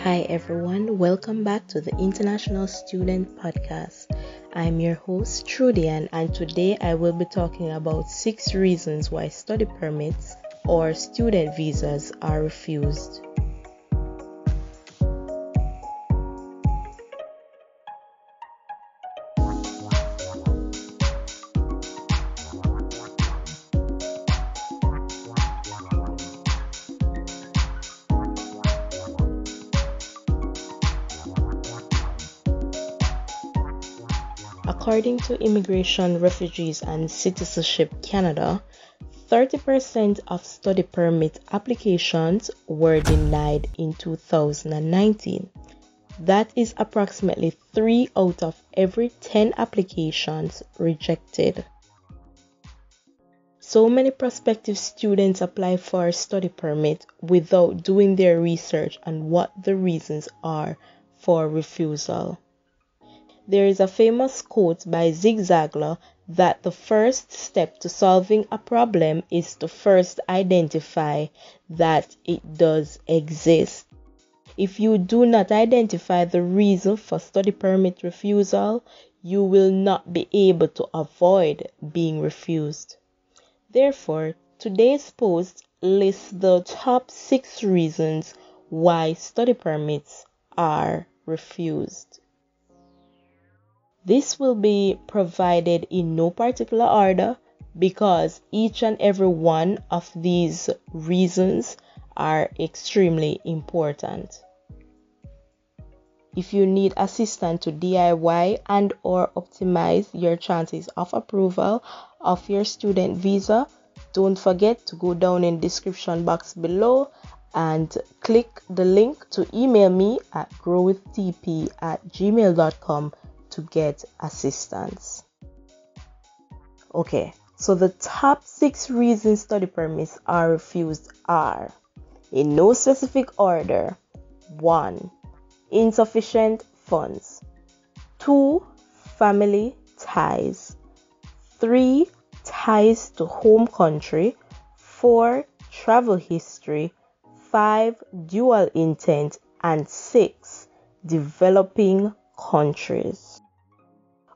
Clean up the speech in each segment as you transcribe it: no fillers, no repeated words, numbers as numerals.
Hi everyone, welcome back to the International Student Podcast. I'm your host Trudian, and today I will be talking about 6 reasons why study permits or student visas are refused. According to Immigration, Refugees and Citizenship Canada, 30% of study permit applications were denied in 2019. That is approximately 3 out of every 10 applications rejected. So many prospective students apply for a study permit without doing their research on what the reasons are for refusal. There is a famous quote by Zig Ziglar that the first step to solving a problem is to first identify that it does exist. If you do not identify the reason for study permit refusal, you will not be able to avoid being refused. Therefore, today's post lists the top 6 reasons why study permits are refused. This will be provided in no particular order because each and every one of these reasons are extremely important. If you need assistance to DIY and or optimize your chances of approval of your student visa, don't forget to go down in the description box below and click the link to email me at growwithtp@gmail.com to get assistance. Okay, so the top 6 reasons study permits are refused are, in no specific order: 1. Insufficient funds. 2. Family ties. 3. Ties to home country. 4. Travel history. 5. Dual intent. And 6. Developing countries.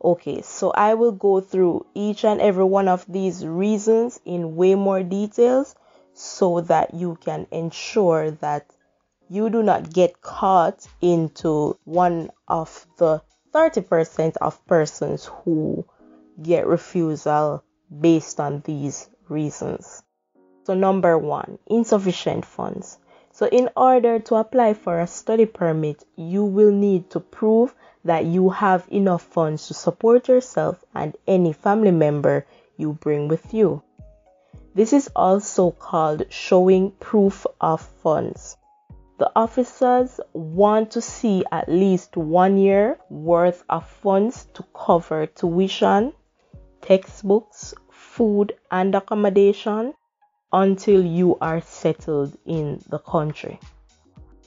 Okay, so I will go through each and every one of these reasons in way more details so that you can ensure that you do not get caught into one of the 30% of persons who get refusal based on these reasons. So number 1, insufficient funds. So in order to apply for a study permit, you will need to prove that you have enough funds to support yourself and any family member you bring with you. This is also called showing proof of funds. The officers want to see at least 1 year worth of funds to cover tuition, textbooks, food, and accommodation until you are settled in the country.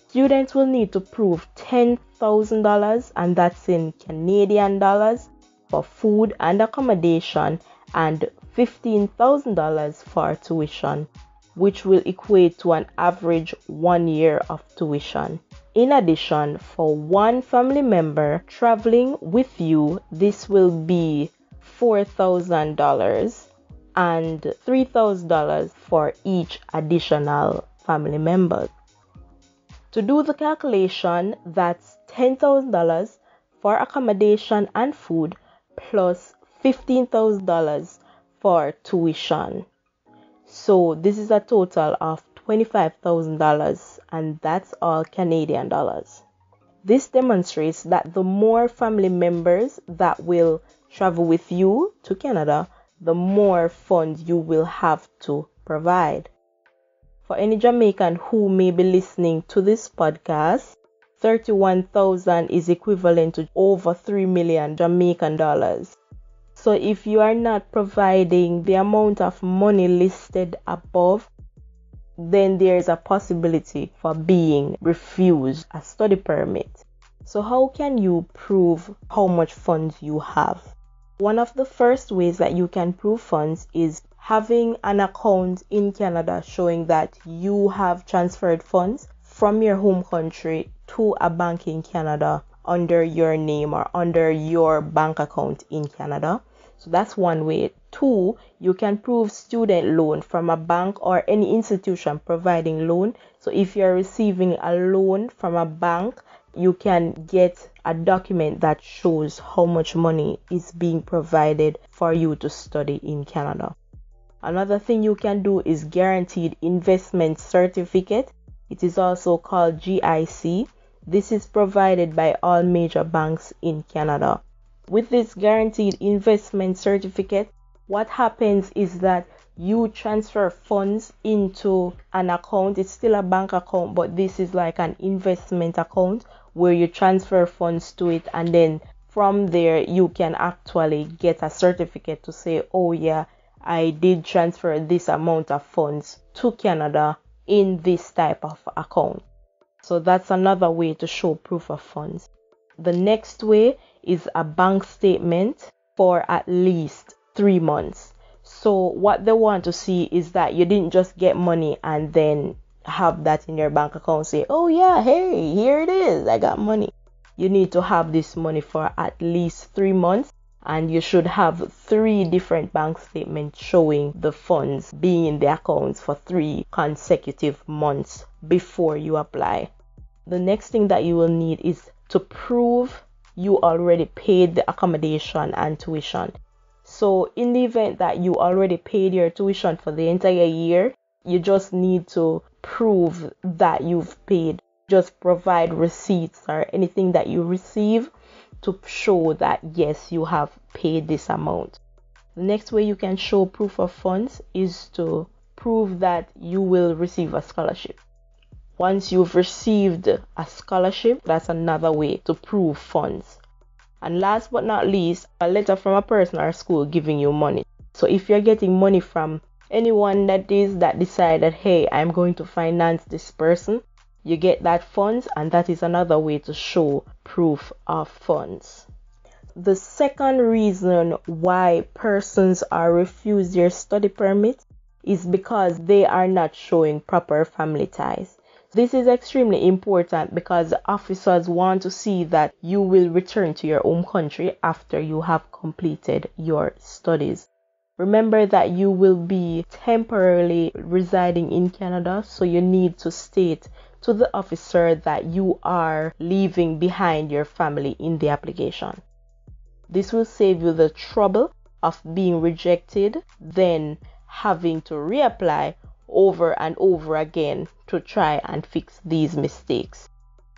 Students will need to prove $10,000, and that's in Canadian dollars, for food and accommodation, and $15,000 for tuition, which will equate to an average 1 year of tuition. In addition, for one family member traveling with you, this will be $4,000 and $3,000 for each additional family member. To do the calculation, that's $10,000 for accommodation and food plus $15,000 for tuition. So this is a total of $25,000, and that's all Canadian dollars. This demonstrates that the more family members that will travel with you to Canada, the more funds you will have to provide. For any Jamaican who may be listening to this podcast, 31,000 is equivalent to over 3 million Jamaican dollars. So if you are not providing the amount of money listed above, then there is a possibility for being refused a study permit. So how can you prove how much funds you have? One of the first ways that you can prove funds is having an account in Canada showing that you have transferred funds from your home country to a bank in Canada under your name or under your bank account in Canada. So that's one way. 2, you can prove student loan from a bank or any institution providing loan. So if you're receiving a loan from a bank, you can get a document that shows how much money is being provided for you to study in Canada. Another thing you can do is guaranteed investment certificate. It is also called GIC. This is provided by all major banks in Canada. With this guaranteed investment certificate, what happens is that you transfer funds into an account. It's still a bank account, but this is like an investment account where you transfer funds to it, and then from there you can actually get a certificate to say, oh yeah, I did transfer this amount of funds to Canada in this type of account. So that's another way to show proof of funds. The next way is a bank statement for at least 3 months. So what they want to see is that you didn't just get money and then have that in your bank account, say, oh yeah, hey, here it is, I got money. You need to have this money for at least 3 months, and you should have 3 different bank statements showing the funds being in the accounts for 3 consecutive months before you apply. The next thing that you will need is to prove you already paid the accommodation and tuition. So in the event that you already paid your tuition for the entire year, you just need to prove that you've paid. Just provide receipts or anything that you receive to show that yes, you have paid this amount. The next way you can show proof of funds is to prove that you will receive a scholarship. Once you've received a scholarship, that's another way to prove funds. And last but not least, a letter from a person or school giving you money. So if you're getting money from anyone that decided, hey, I'm going to finance this person, you get that funds, and that is another way to show proof of funds. The second reason why persons are refused their study permit is because they are not showing proper family ties. This is extremely important because officers want to see that you will return to your home country after you have completed your studies. Remember that you will be temporarily residing in Canada, so you need to state to the officer that you are leaving behind your family in the application. This will save you the trouble of being rejected, then having to reapply over and over again to try and fix these mistakes.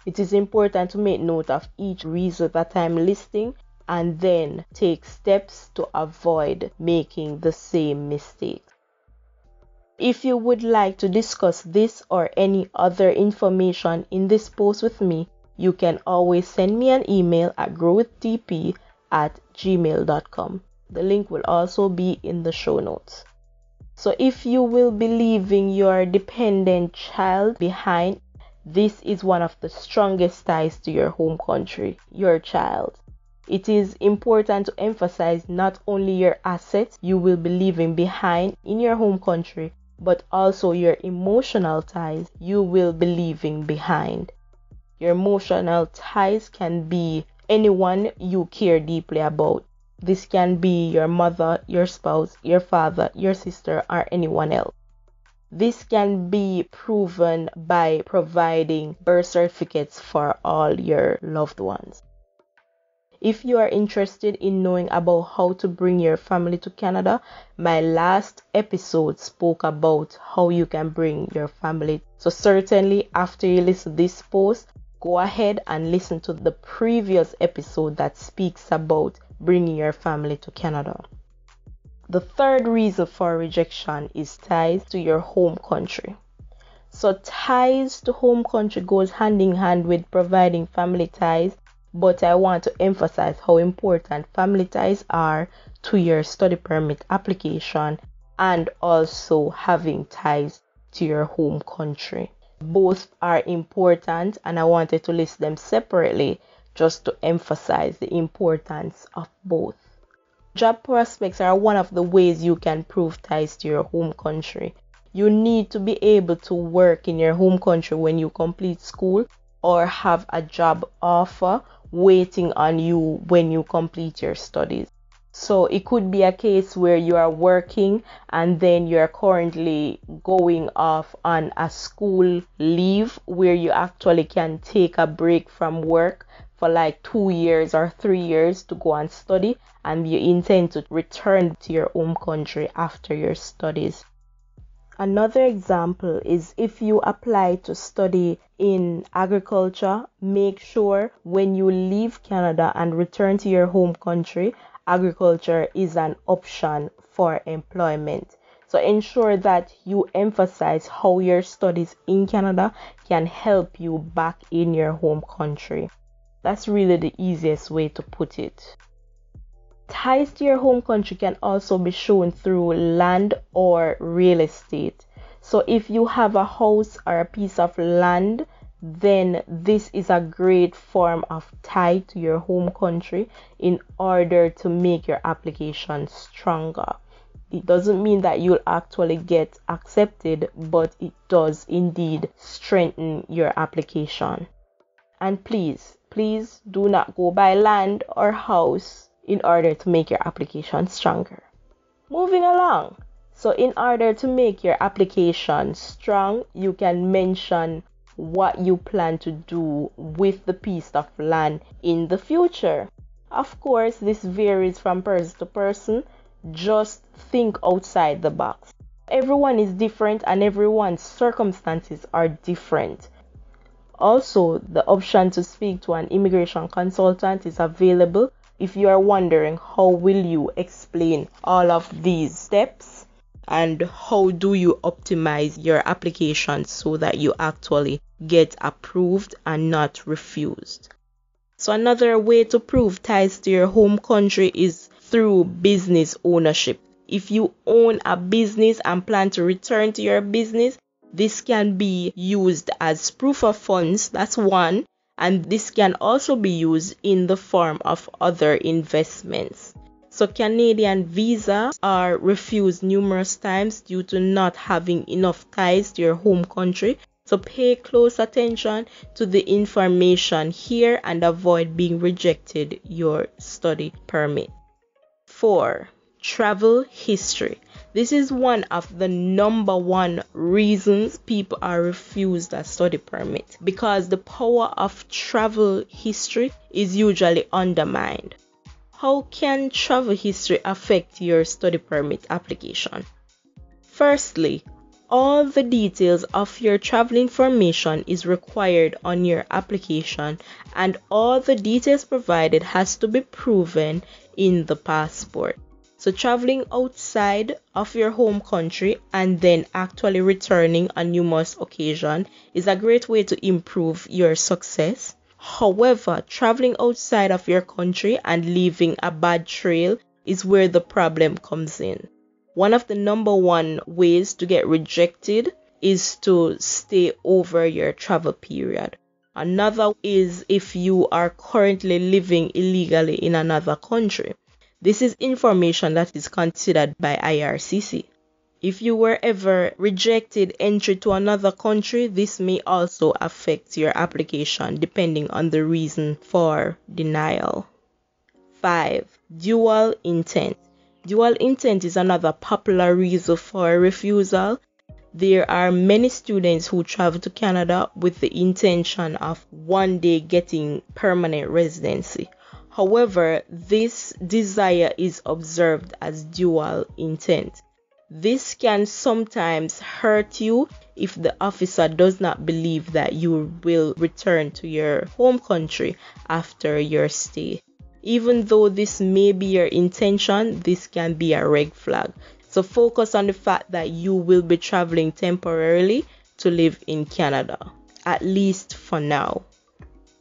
It is important to make note of each reason that I'm listing and then take steps to avoid making the same mistake. If you would like to discuss this or any other information in this post with me, you can always send me an email at growwithtp@gmail.com. The link will also be in the show notes. So if you will be leaving your dependent child behind, this is one of the strongest ties to your home country, your child. It is important to emphasize not only your assets you will be leaving behind in your home country, but also your emotional ties you will be leaving behind. Your emotional ties can be anyone you care deeply about. This can be your mother, your spouse, your father, your sister, or anyone else. This can be proven by providing birth certificates for all your loved ones. If you are interested in knowing about how to bring your family to Canada, my last episode spoke about how you can bring your family. So certainly after you listen to this post, go ahead and listen to the previous episode that speaks about bringing your family to Canada. The third reason for rejection is ties to your home country. So ties to home country goes hand in hand with providing family ties, but I want to emphasize how important family ties are to your study permit application and also having ties to your home country. Both are important, and I wanted to list them separately just to emphasize the importance of both. Job prospects are one of the ways you can prove ties to your home country. You need to be able to work in your home country when you complete school, or have a job offer waiting on you when you complete your studies. So it could be a case where you are working and then you're currently going off on a school leave where you actually can take a break from work for like 2 years or 3 years to go and study, and you intend to return to your home country after your studies. Another example is if you apply to study in agriculture, make sure when you leave Canada and return to your home country, agriculture is an option for employment. So ensure that you emphasize how your studies in Canada can help you back in your home country. That's really the easiest way to put it. Ties to your home country can also be shown through land or real estate. So if you have a house or a piece of land, then this is a great form of tie to your home country in order to make your application stronger. It doesn't mean that you'll actually get accepted, but it does indeed strengthen your application. And please do not go buy land or house in order to make your application stronger. Moving along. So in order to make your application strong, you can mention what you plan to do with the piece of land in the future. Of course, this varies from person to person. Just think outside the box. Everyone is different and everyone's circumstances are different. Also, the option to speak to an immigration consultant is available if you are wondering how will you explain all of these steps and how do you optimize your application so that you actually get approved and not refused. So another way to prove ties to your home country is through business ownership. If you own a business and plan to return to your business, this can be used as proof of funds, that's one, and this can also be used in the form of other investments. So Canadian visas are refused numerous times due to not having enough ties to your home country. So pay close attention to the information here and avoid being rejected your study permit. 4. Travel history. This is one of the number one reasons people are refused a study permit because the power of travel history is usually undermined. How can travel history affect your study permit application? Firstly, all the details of your travel information is required on your application, and all the details provided has to be proven in the passport. So traveling outside of your home country and then actually returning on numerous occasions is a great way to improve your success. However, traveling outside of your country and leaving a bad trail is where the problem comes in. One of the number one ways to get rejected is to stay over your travel period. Another is if you are currently living illegally in another country. This is information that is considered by IRCC. If you were ever rejected entry to another country, this may also affect your application depending on the reason for denial. 5. Dual intent. Dual intent is another popular reason for a refusal. There are many students who travel to Canada with the intention of one day getting permanent residency. However, this desire is observed as dual intent. This can sometimes hurt you if the officer does not believe that you will return to your home country after your stay. Even though this may be your intention, this can be a red flag. So focus on the fact that you will be traveling temporarily to live in Canada, at least for now.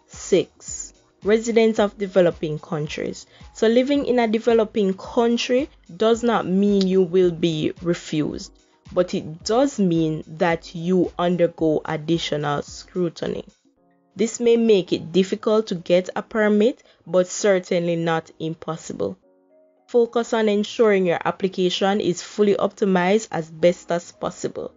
6. Residents of developing countries. So living in a developing country does not mean you will be refused, but it does mean that you undergo additional scrutiny. This may make it difficult to get a permit, but certainly not impossible. Focus on ensuring your application is fully optimized as best as possible.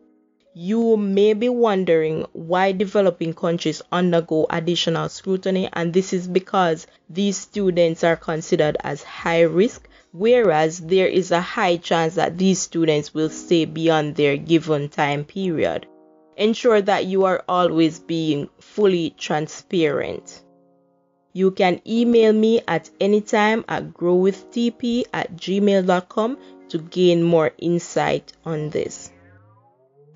You may be wondering why developing countries undergo additional scrutiny, and this is because these students are considered as high risk, whereas there is a high chance that these students will stay beyond their given time period. Ensure that you are always being fully transparent. You can email me at any time at growwithtp@gmail.com to gain more insight on this.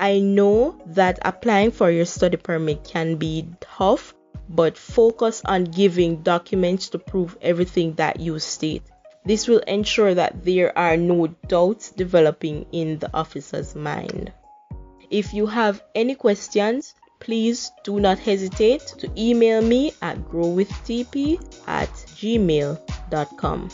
I know that applying for your study permit can be tough, but focus on giving documents to prove everything that you state. This will ensure that there are no doubts developing in the officer's mind. If you have any questions, please do not hesitate to email me at growwithtp@gmail.com.